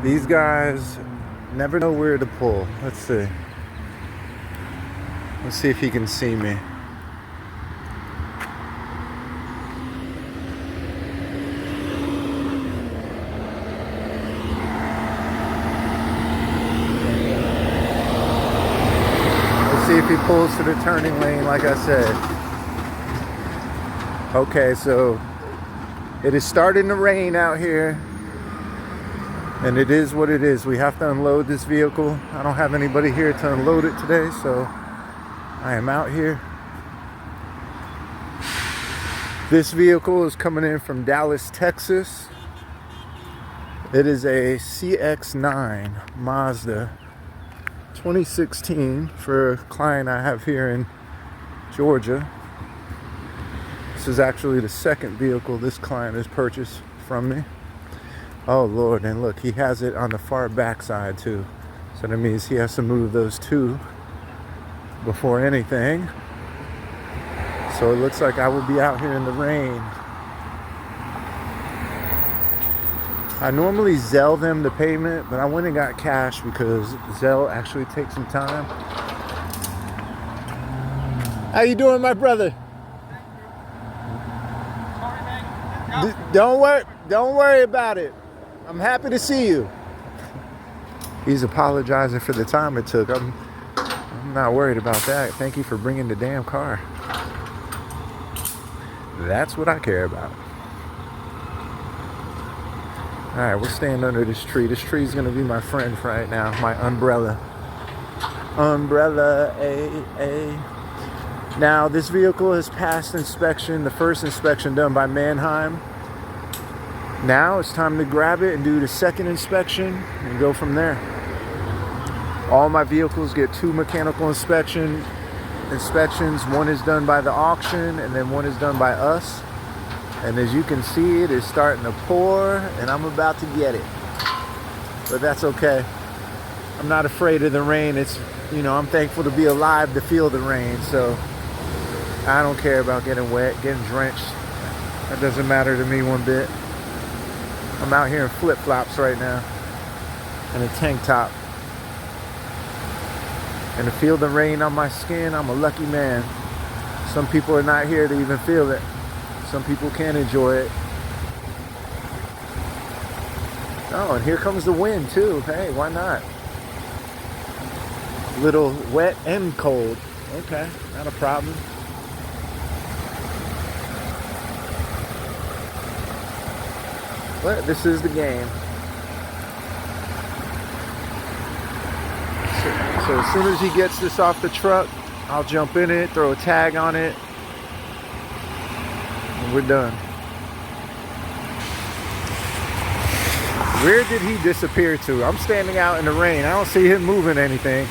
These guys never know where to pull. Let's see. Let's see if he can see me. Let's see if he pulls to the turning lane like I said. Okay, so it is starting to rain out here. And it is what it is. We have to unload this vehicle. I don't have anybody here to unload it today, so I am out here. This vehicle is coming in from Dallas, Texas. It is a CX9 Mazda 2016 for a client I have here in Georgia. This is actually the second vehicle this client has purchased from me. Oh Lord, and look, he has it on the far back side too. So that means he has to move those two before anything. So it looks like I will be out here in the rain. I normally Zelle them the payment, but I went and got cash because Zelle actually takes some time. How you doing, my brother? Don't worry about it. I'm happy to see you. He's apologizing for the time it took. I'm not worried about that. Thank you for bringing the damn car. That's what I care about. All right, we're staying under this tree. This tree is going to be my friend for right now. My umbrella. Umbrella, Now, this vehicle has passed inspection, the first inspection done by Mannheim. Now it's time to grab it and do the second inspection and go from there. All my vehicles get 2 mechanical inspections. One is done by the auction and then one is done by us. And as you can see, it is starting to pour and I'm about to get it. But that's okay. I'm not afraid of the rain. I'm thankful to be alive to feel the rain. So I don't care about getting wet, getting drenched. That doesn't matter to me one bit. I'm out here in flip-flops right now and a tank top. And to feel the rain on my skin, I'm a lucky man. Some people are not here to even feel it. Some people can enjoy it. Oh, and here comes the wind too. Hey, why not? Little wet and cold. Okay, not a problem. But this is the game. So as soon as he gets this off the truck, I'll jump in it, throw a tag on it, and we're done. Where did he disappear to? I'm standing out in the rain. I don't see him moving anything.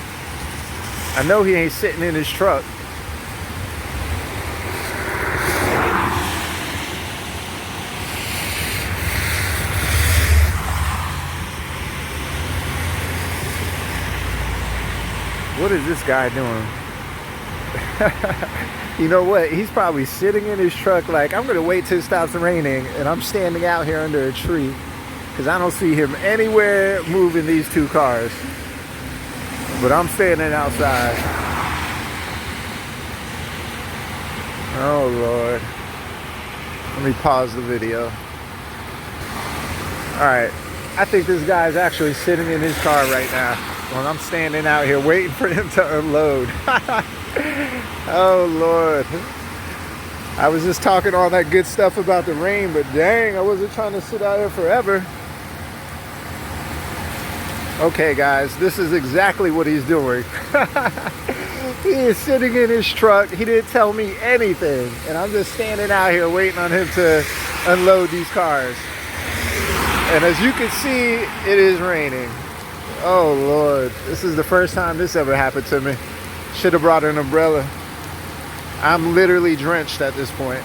I know he ain't sitting in his truck. What is this guy doing? You know what? He's probably sitting in his truck like, I'm going to wait till it stops raining, and I'm standing out here under a tree because I don't see him anywhere moving these 2 cars. But I'm standing outside. Oh, Lord. Let me pause the video. All right. I think this guy's actually sitting in his car right now. Well, I'm standing out here waiting for him to unload. Oh, Lord. I was just talking all that good stuff about the rain, but dang, I wasn't trying to sit out here forever. Okay, guys, this is exactly what he's doing. He is sitting in his truck. He didn't tell me anything. And I'm just standing out here waiting on him to unload these cars. And as you can see, it is raining. Oh, Lord. This is the first time this ever happened to me. Should have brought an umbrella. I'm literally drenched at this point.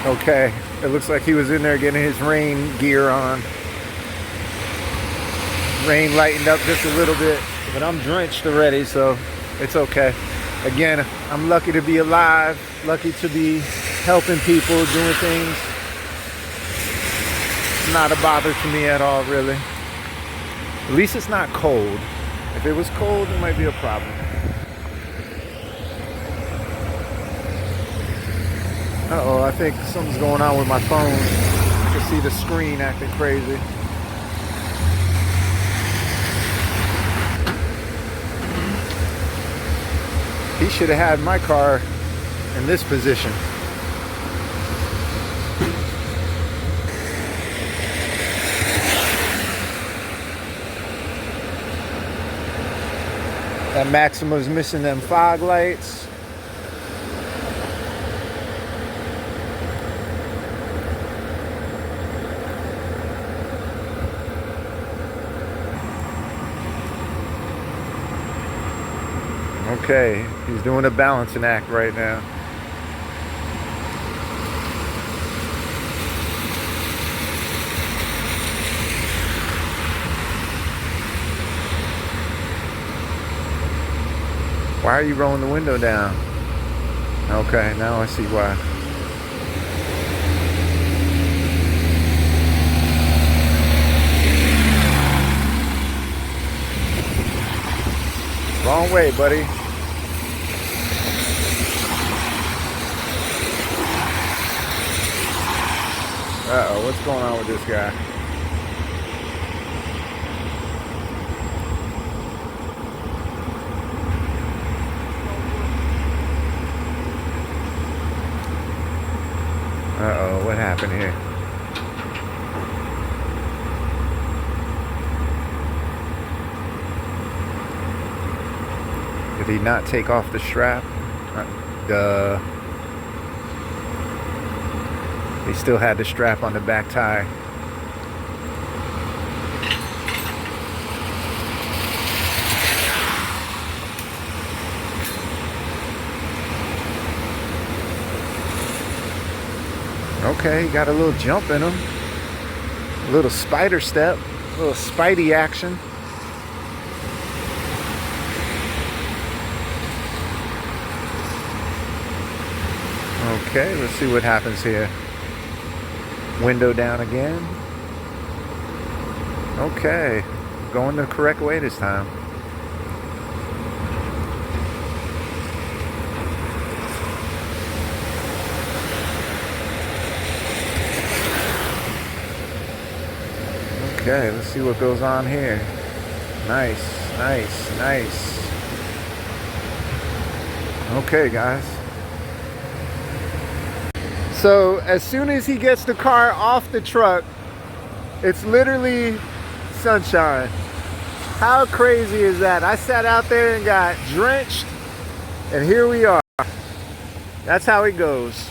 Okay. It looks like he was in there getting his rain gear on. Rain lightened up just a little bit, but I'm drenched already, so it's okay. Again, I'm lucky to be alive, lucky to be helping people, doing things. not a bother to me at all, really. At least it's not cold. If it was cold, it might be a problem. Uh-oh, I think something's going on with my phone. I can see the screen acting crazy. He should have had my car in this position. That Maxima's missing them fog lights. Okay, he's doing a balancing act right now. Why are you rolling the window down? Okay, now I see why. Wrong way, buddy. Uh-oh, what's going on with this guy? Uh-oh, what happened here? Did he not take off the strap? Duh. He still had the strap on the back tire. Okay, got a little jump in him. A little spider step. A little spidey action. Okay, let's see what happens here. Window down again. Okay, going the correct way this time. Okay, let's see what goes on here. Nice, nice, nice. Okay, guys. So as soon as he gets the car off the truck, it's literally sunshine. How crazy is that? I sat out there and got drenched, and here we are. That's how it goes.